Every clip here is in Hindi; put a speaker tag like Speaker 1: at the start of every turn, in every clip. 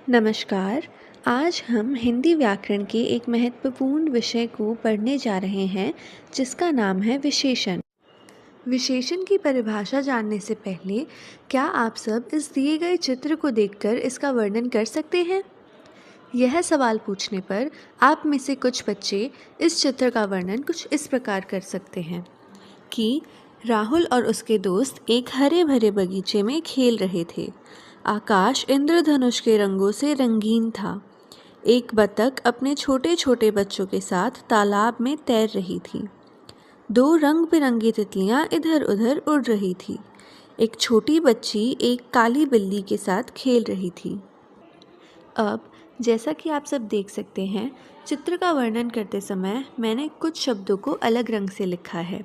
Speaker 1: नमस्कार। आज हम हिंदी व्याकरण के एक महत्वपूर्ण विषय को पढ़ने जा रहे हैं जिसका नाम है विशेषण। विशेषण की परिभाषा जानने से पहले क्या आप सब इस दिए गए चित्र को देखकर इसका वर्णन कर सकते हैं? यह सवाल पूछने पर आप में से कुछ बच्चे इस चित्र का वर्णन कुछ इस प्रकार कर सकते हैं कि राहुल और उसके दोस्त एक हरे भरे बगीचे में खेल रहे थे। आकाश इंद्रधनुष के रंगों से रंगीन था। एक बतख अपने छोटे छोटे बच्चों के साथ तालाब में तैर रही थी। दो रंग बिरंगी तितलियां इधर उधर उड़ रही थी। एक छोटी बच्ची एक काली बिल्ली के साथ खेल रही थी। अब जैसा कि आप सब देख सकते हैं, चित्र का वर्णन करते समय मैंने कुछ शब्दों को अलग रंग से लिखा है,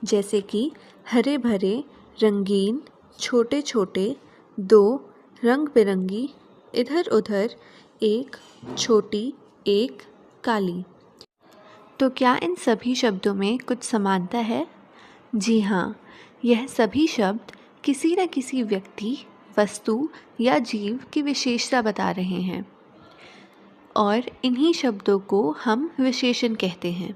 Speaker 1: जैसे कि हरे भरे, रंगीन, छोटे छोटे, दो, रंग बिरंगी, इधर उधर, एक, छोटी, एक, काली। तो क्या इन सभी शब्दों में कुछ समानता है? जी हाँ, यह सभी शब्द किसी न किसी व्यक्ति, वस्तु या जीव की विशेषता बता रहे हैं और इन्हीं शब्दों को हम विशेषण कहते हैं।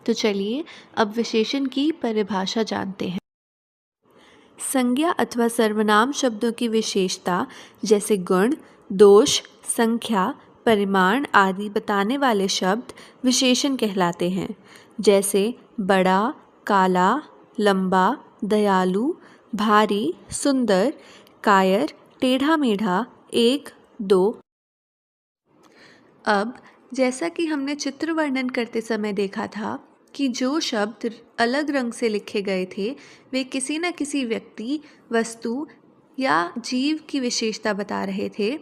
Speaker 1: तो चलिए अब विशेषण की परिभाषा जानते हैं। संज्ञा अथवा सर्वनाम शब्दों की विशेषता जैसे गुण, दोष, संख्या, परिमाण आदि बताने वाले शब्द विशेषण कहलाते हैं। जैसे बड़ा, काला, लंबा, दयालु, भारी, सुंदर, कायर, टेढ़ा मेढ़ा, एक, दो। अब जैसा कि हमने चित्र वर्णन करते समय देखा था कि जो शब्द अलग रंग से लिखे गए थे वे किसी न किसी व्यक्ति, वस्तु या जीव की विशेषता बता रहे थे,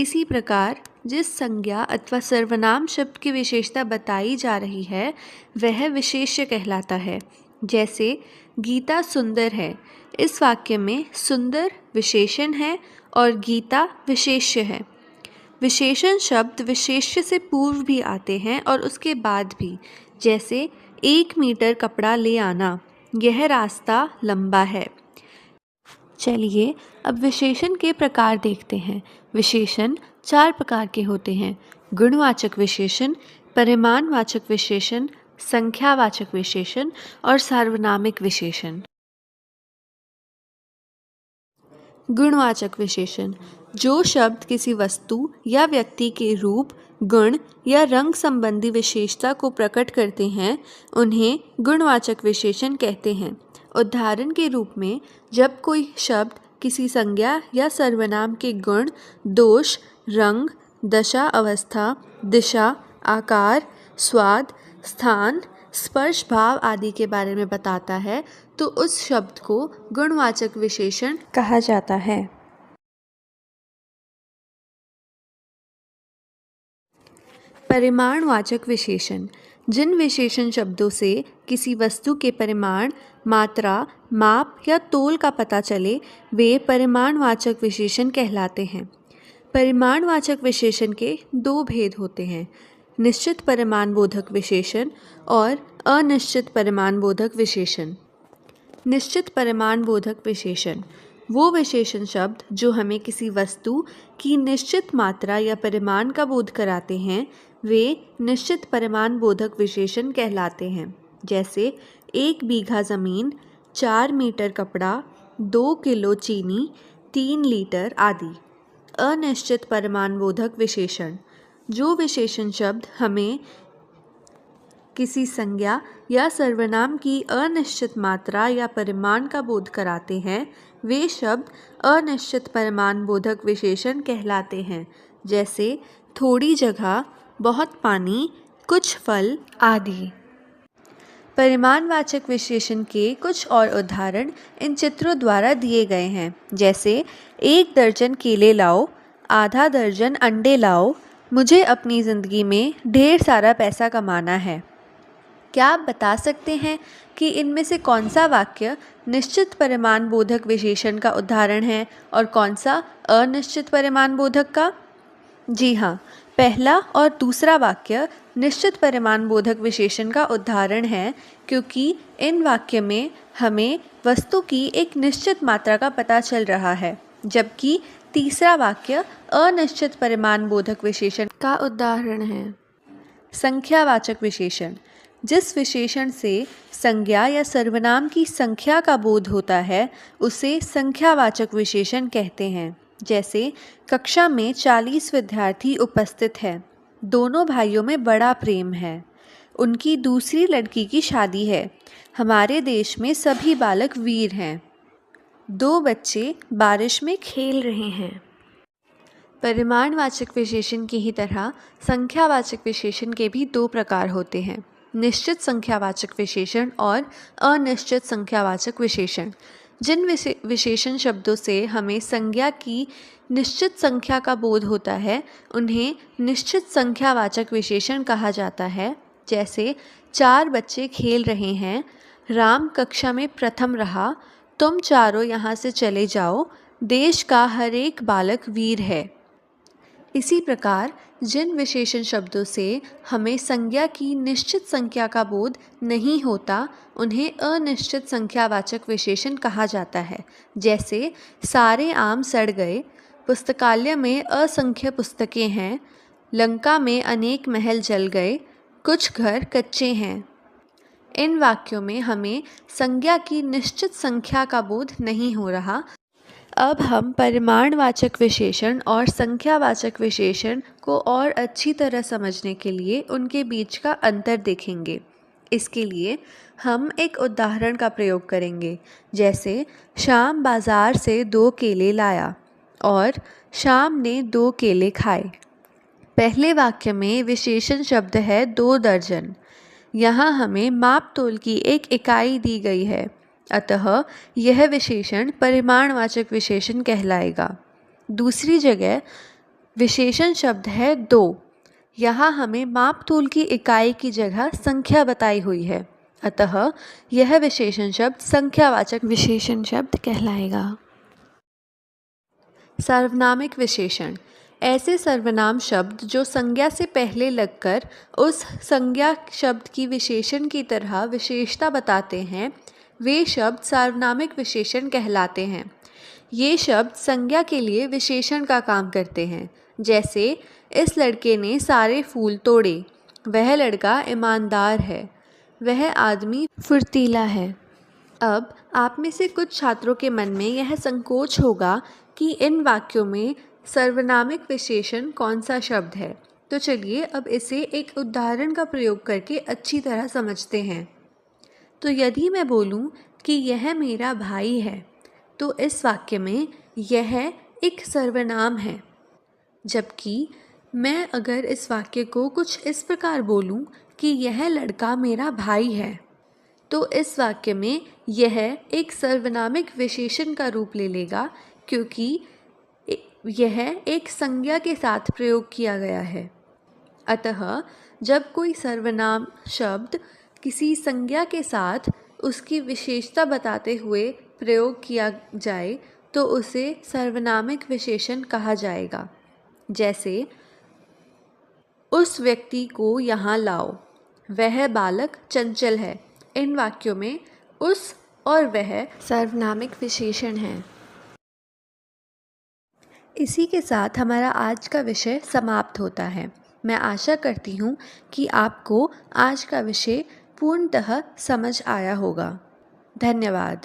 Speaker 1: इसी प्रकार जिस संज्ञा अथवा सर्वनाम शब्द की विशेषता बताई जा रही है वह विशेष्य कहलाता है। जैसे गीता सुंदर है, इस वाक्य में सुंदर विशेषण है और गीता विशेष्य है। विशेषण शब्द विशेष्य से पूर्व भी आते हैं और उसके बाद भी, जैसे 1 मीटर कपड़ा ले आना, यह रास्ता लंबा है। चलिए अब विशेषण के प्रकार देखते हैं। विशेषण 4 प्रकार के होते हैं: गुणवाचक विशेषण, परिमाणवाचक विशेषण, संख्यावाचक विशेषण और सार्वनामिक विशेषण। गुणवाचक विशेषण जो शब्द किसी वस्तु या व्यक्ति के रूप, गुण या रंग संबंधी विशेषता को प्रकट करते हैं उन्हें गुणवाचक विशेषण कहते हैं। उदाहरण के रूप में जब कोई शब्द किसी संज्ञा या सर्वनाम के गुण, दोष, रंग, दशा अवस्था, दिशा, आकार, स्वाद, स्थान, स्पर्श भाव आदि के बारे में बताता है तो उस शब्द को गुणवाचक विशेषण कहा जाता है। परिमाणवाचक विशेषण जिन विशेषण शब्दों से किसी वस्तु के परिमाण, मात्रा, माप या तोल का पता चले वे परिमाणवाचक विशेषण कहलाते हैं। परिमाणवाचक विशेषण के 2 भेद होते हैं: निश्चित परिमाण बोधक विशेषण और अनिश्चित परिमाण बोधक विशेषण। निश्चित परिमाण बोधक विशेषण वो विशेषण शब्द जो हमें किसी वस्तु की निश्चित मात्रा या परिमाण का बोध कराते हैं वे निश्चित परिमाण बोधक विशेषण कहलाते हैं। जैसे 1 बीघा ज़मीन, 4 मीटर कपड़ा, 2 किलो चीनी, 3 लीटर आदि। अनिश्चित परिमाण बोधक विशेषण जो विशेषण शब्द हमें किसी संज्ञा या सर्वनाम की अनिश्चित मात्रा या परिमाण का बोध कराते हैं वे शब्द अनिश्चित परिमाण बोधक विशेषण कहलाते हैं। जैसे थोड़ी जगह, बहुत पानी, कुछ फल आदि। परिमाणवाचक विशेषण के कुछ और उदाहरण इन चित्रों द्वारा दिए गए हैं। जैसे 1 दर्जन केले लाओ, आधा दर्जन अंडे लाओ, मुझे अपनी ज़िंदगी में ढेर सारा पैसा कमाना है। क्या आप बता सकते हैं कि इनमें से कौन सा वाक्य निश्चित परिमाण बोधक विशेषण का उदाहरण है और कौन सा अनिश्चित परिमाण बोधक का? जी हाँ, पहला और दूसरा वाक्य निश्चित परिमाण बोधक विशेषण का उदाहरण है क्योंकि इन वाक्य में हमें वस्तु की एक निश्चित मात्रा का पता चल रहा है, जबकि तीसरा वाक्य अनिश्चित परिमाण बोधक विशेषण का उदाहरण है। संख्यावाचक विशेषण, जिस विशेषण से संज्ञा या सर्वनाम की संख्या का बोध होता है उसे संख्यावाचक विशेषण कहते हैं। जैसे कक्षा में 40 विद्यार्थी उपस्थित है। दोनों भाइयों में बड़ा प्रेम है। उनकी दूसरी लड़की की शादी है। हमारे देश में सभी बालक वीर हैं। दो बच्चे बारिश में खेल रहे हैं। परिमाणवाचक विशेषण की ही तरह संख्यावाचक विशेषण के भी दो प्रकार होते हैं, निश्चित संख्यावाचक विशेषण और अनिश्चित संख्यावाचक विशेषण। जिन विशेषण शब्दों से हमें संज्ञा की निश्चित संख्या का बोध होता है उन्हें निश्चित संख्यावाचक विशेषण कहा जाता है। जैसे 4 बच्चे खेल रहे हैं, राम कक्षा में प्रथम रहा, तुम चारों यहाँ से चले जाओ, देश का हर एक बालक वीर है। इसी प्रकार जिन विशेषण शब्दों से हमें संज्ञा की निश्चित संख्या का बोध नहीं होता उन्हें अनिश्चित संख्यावाचक विशेषण कहा जाता है। जैसे सारे आम सड़ गए, पुस्तकालय में असंख्य पुस्तकें हैं, लंका में अनेक महल जल गए, कुछ घर कच्चे हैं। इन वाक्यों में हमें संज्ञा की निश्चित संख्या का बोध नहीं हो रहा। अब हम परिमाणवाचक विशेषण और संख्यावाचक विशेषण को और अच्छी तरह समझने के लिए उनके बीच का अंतर देखेंगे। इसके लिए हम एक उदाहरण का प्रयोग करेंगे। जैसे शाम बाज़ार से 2 केले लाया और शाम ने 2 केले खाए। पहले वाक्य में विशेषण शब्द है 2 दर्जन। यहाँ हमें माप तोल की एक इकाई दी गई है, अतः यह विशेषण परिमाणवाचक विशेषण कहलाएगा। दूसरी जगह विशेषण शब्द है 2। यहाँ हमें माप तोल की इकाई की जगह संख्या बताई हुई है, अतः यह विशेषण शब्द संख्यावाचक विशेषण शब्द कहलाएगा। सर्वनामिक विशेषण, ऐसे सर्वनाम शब्द जो संज्ञा से पहले लगकर उस संज्ञा शब्द की विशेषण की तरह विशेषता बताते हैं, वे शब्द सार्वनामिक विशेषण कहलाते हैं। ये शब्द संज्ञा के लिए विशेषण का काम करते हैं। जैसे इस लड़के ने सारे फूल तोड़े, वह लड़का ईमानदार है, वह आदमी फुर्तीला है। अब आप में से कुछ छात्रों के मन में यह संकोच होगा कि इन वाक्यों में सर्वनामिक विशेषण कौन सा शब्द है। तो चलिए अब इसे एक उदाहरण का प्रयोग करके अच्छी तरह समझते हैं। तो यदि मैं बोलूं कि यह मेरा भाई है, तो इस वाक्य में यह एक सर्वनाम है। जबकि मैं अगर इस वाक्य को कुछ इस प्रकार बोलूं कि यह लड़का मेरा भाई है, तो इस वाक्य में यह एक सर्वनामिक विशेषण का रूप ले लेगा, क्योंकि यह एक संज्ञा के साथ प्रयोग किया गया है। अतः जब कोई सर्वनाम शब्द किसी संज्ञा के साथ उसकी विशेषता बताते हुए प्रयोग किया जाए तो उसे सर्वनामिक विशेषण कहा जाएगा। जैसे उस व्यक्ति को यहाँ लाओ, वह बालक चंचल है। इन वाक्यों में उस और वह सर्वनामिक विशेषण हैं। इसी के साथ हमारा आज का विषय समाप्त होता है। मैं आशा करती हूँ कि आपको आज का विषय पूर्णतः समझ आया होगा। धन्यवाद।